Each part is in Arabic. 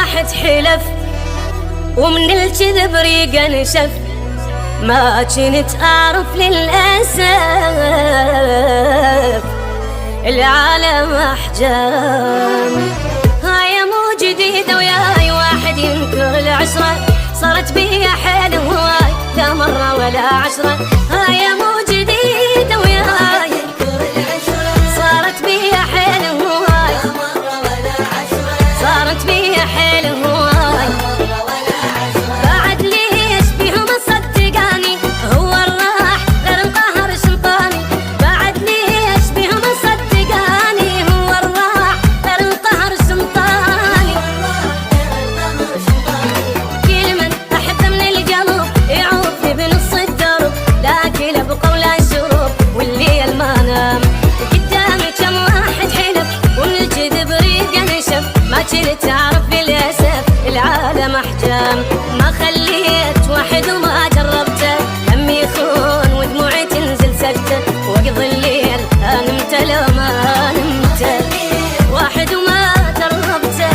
واحد حلف ومن الكذب ريقه نشف، ما كنت أعرف للأسف العالم أحجام. هاي مو جديدة وياي واحد ينكر العشرة، صارت بيا حيل هواي لا مرة ولا عشرة. هاي مو جديدة وياي صارت بيا حيل هواي لا مرة ولا عشرة، صارت بيا حيل هواي. بعد ليش بيهم صدقاني هو الراح غير القهر شنطاني، بعد ليش بيهم صدقاني هو الراح غير القهر شنطاني. كل من أحب من القلب يعوفني بنص الدرب، لكن أبقى ولا شروب والليل ما نام. قدامي كم واحد حلف ومن الكذب ريقه نشف، ما كنت أعرف للأسف العالم أحجام. ما خليت واحد وما جربته، همي يخون ودموعي تنزل سكته، وأقضي الليل نمت لو ما نمت. واحد وما جربته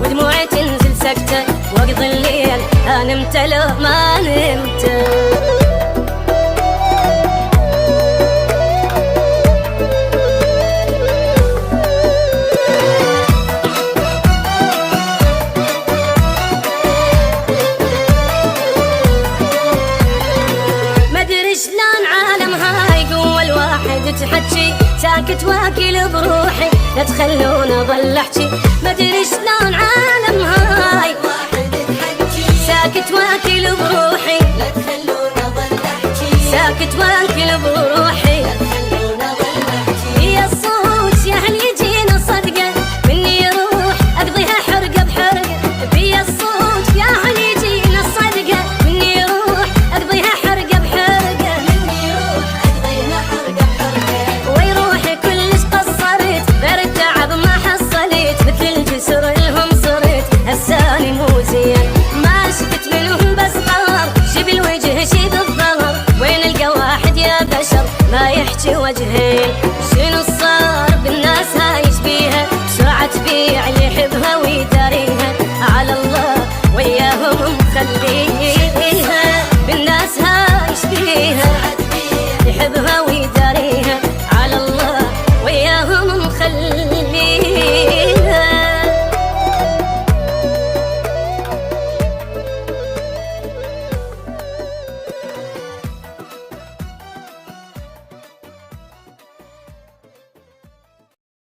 ودموعي تنزل سكته، وأقضي الليل نمت لو ما نمت. شلون عالم هاي قوة الواحد تحكي، ساكت واكل بروحي لا تخلون اظل احكي. مدري شلون عالم هاي ساكت واكل بروحي لا تخلون اظل احكي، ساكت واكل بروحي لا تخلون اظل احكي. يا الصوت يا هل يجينا صدقة مني يروح اقضيها حرقة بحرقة، بيا الصوت يا هل يجينا صدقة مني يروح اقضيها حرقة بحرقة. هساني مو زين ما شفت منهم بس قهر، شبل وجه شيب الظهر، وين القى واحد يا بشر ما يحكي وجهين.